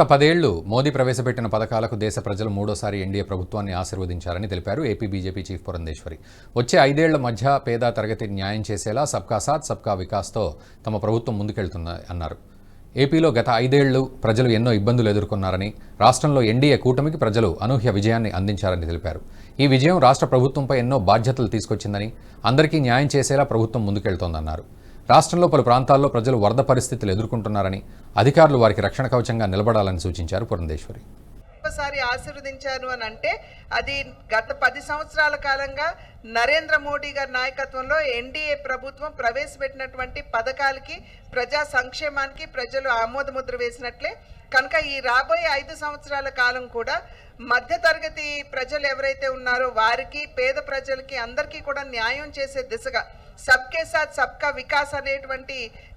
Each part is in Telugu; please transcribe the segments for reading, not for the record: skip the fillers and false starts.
గత 10 ఏళ్లు మోదీ ప్రవేశపెట్టిన పథకాలకు దేశ ప్రజలు మూడోసారి ఎన్డీఏ ప్రభుత్వాన్ని ఆశీర్వదించారని తెలిపారు ఏపీ బీజేపీ చీఫ్ పురంధేశ్వరి. వచ్చే 5 ఏళ్ల మధ్య పేద తరగతి న్యాయం చేసేలా సబ్కా సాథ్ సబ్కా వికాస్తో తమ ప్రభుత్వం ముందుకెళ్తుందన్నారు. ఏపీలో గత 5 ఏళ్లు ప్రజలు ఎన్నో ఇబ్బందులు ఎదుర్కొన్నారని, రాష్ట్రంలో ఎన్డీఏ కూటమికి ప్రజలు అనూహ్య విజయాన్ని అందించారని తెలిపారు. ఈ విజయం రాష్ట్ర ప్రభుత్వంపై ఎన్నో బాధ్యతలు తీసుకొచ్చిందని, అందరికీ న్యాయం చేసేలా ప్రభుత్వం ముందుకెళ్తోందన్నారు. రాష్ట్రంలో పలు ప్రాంతాల్లో ప్రజలు వరద పరిస్థితులు ఎదుర్కొంటున్నారని, అధికారులు వారికి రక్షణ కవచంగా నిలబడాలని సూచించారు పురంధేశ్వరి. ఒకసారి ఆశీర్వదించారు అని అంటే అది గత 10 సంవత్సరాల కాలంగా నరేంద్ర మోడీ గారి నాయకత్వంలో ఎన్డీఏ ప్రభుత్వం ప్రవేశపెట్టినటువంటి పథకాలకి, ప్రజా సంక్షేమానికి ప్రజలు ఆమోదముద్ర వేసినట్లే. కనుక ఈ రాబోయే 5 సంవత్సరాల కాలం కూడా మధ్యతరగతి ప్రజలు ఎవరైతే ఉన్నారో వారికి, పేద ప్రజలకి అందరికీ కూడా న్యాయం చేసే దిశగా సబ్కే సాథ్ సబ్కా వికాస్ అనేటువంటి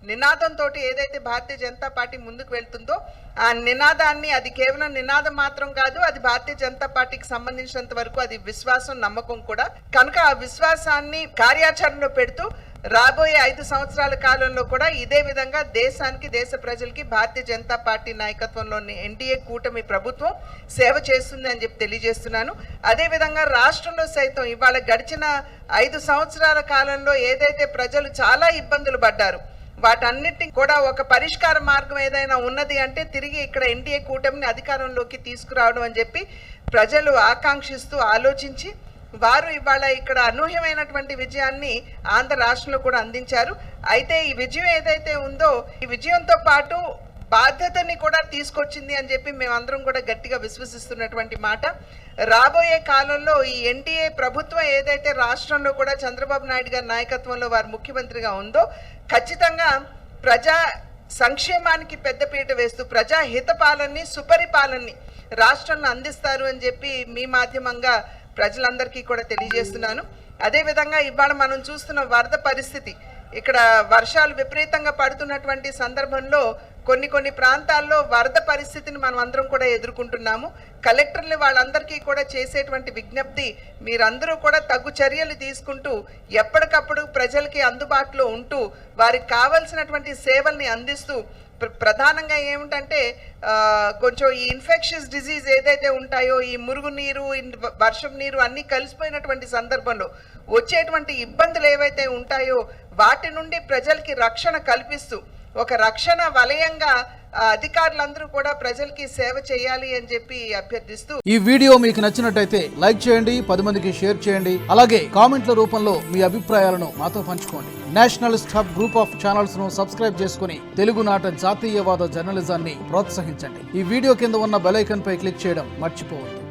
నినాదంతో ఏదైతే భారతీయ జనతా పార్టీ ముందుకు వెళ్తుందో ఆ నినాదాన్ని, అది కేవలం నినాదం మాత్రం కాదు, అది భారతీయ జనతా పార్టీకి సంబంధించినంత వరకు అది విశ్వాసం, నమ్మకం కూడా. కనుక ఆ విశ్వాసాన్ని కార్యాచరణలో పెడుతూ రాబోయే 5 సంవత్సరాల కాలంలో కూడా ఇదే విధంగా దేశానికి, దేశ ప్రజలకి భారతీయ జనతా పార్టీ నాయకత్వంలోని ఎన్డీఏ కూటమి ప్రభుత్వం సేవ చేస్తుంది అని చెప్పి తెలియజేస్తున్నాను. అదేవిధంగా రాష్ట్రంలో సైతం ఇవాళ గడిచిన 5 సంవత్సరాల కాలంలో ఏదైతే ప్రజలు చాలా ఇబ్బందులు పడ్డారు, వాటన్నిటిని కూడా ఒక పరిష్కార మార్గం ఏదైనా ఉన్నది అంటే తిరిగి ఇక్కడ ఎన్డీఏ కూటమిని అధికారంలోకి తీసుకురావడం అని చెప్పి ప్రజలు ఆకాంక్షిస్తూ ఆలోచించి వారు ఇవాళ ఇక్కడ అనూహ్యమైనటువంటి విజయాన్ని ఆంధ్ర రాష్ట్రంలో కూడా అందించారు. అయితే ఈ విజయం ఏదైతే ఉందో ఈ విజయంతో పాటు బాధ్యతని కూడా తీసుకొచ్చింది అని చెప్పి మేమందరం కూడా గట్టిగా విశ్వసిస్తున్నటువంటి మాట. రాబోయే కాలంలో ఈ ఎన్డీఏ ప్రభుత్వం ఏదైతే రాష్ట్రంలో కూడా చంద్రబాబు నాయుడు గారి నాయకత్వంలో వారు ముఖ్యమంత్రిగా ఉందో ఖచ్చితంగా ప్రజా సంక్షేమానికి పెద్దపీట వేస్తూ ప్రజా హితపాలనని, సుపరిపాలనని రాష్ట్రంలో అందిస్తారు అని చెప్పి మీ మాధ్యమంగా ప్రజలందరికీ కూడా తెలియజేస్తున్నాను. అదేవిధంగా ఇవాళ మనం చూస్తున్న వరద పరిస్థితి, ఇక్కడ వర్షాలు విపరీతంగా పడుతున్నటువంటి సందర్భంలో కొన్ని ప్రాంతాల్లో వరద పరిస్థితిని మనం అందరం కూడా ఎదుర్కొంటున్నాము. కలెక్టర్లు వాళ్ళందరికీ కూడా చేసేటువంటి విజ్ఞప్తి, మీరందరూ కూడా తగు చర్యలు తీసుకుంటూ ఎప్పటికప్పుడు ప్రజలకి అందుబాటులో ఉంటూ వారికి కావలసినటువంటి సేవల్ని అందిస్తూ, ప్రధానంగా ఏమిటంటే కొంచెం ఈ ఇన్ఫెక్షన్స్ డిజీజ్ ఏదైతే ఉంటాయో, ఈ మురుగునీరు, వర్షం నీరు అన్నీ కలిసిపోయినటువంటి సందర్భంలో వచ్చేటువంటి ఇబ్బందులు ఏవైతే ఉంటాయో వాటి నుండి ప్రజలకి రక్షణ కల్పిస్తూ ఒక రక్షణ వలయంగా అధికారులందరూ కూడా ప్రజలకి సేవ చేయాలి అని చెప్పి అభ్యర్థిస్తూ. ఈ వీడియో మీకు నచ్చినట్టయితే లైక్ చేయండి, 10 మందికి షేర్ చేయండి. అలాగే కామెంట్ల రూపంలో మీ అభిప్రాయాలను మాతో పంచుకోండి. Nationalist hub group of channels ను సబ్స్క్రైబ్ చేసుకుని తెలుగునాట జాతీయవాద జర్నలిజాన్ని ప్రోత్సహించండి. ఈ వీడియో కింద ఉన్న బెల్ ఐకాన్ పై క్లిక్ చేయడం మర్చిపోవద్దు.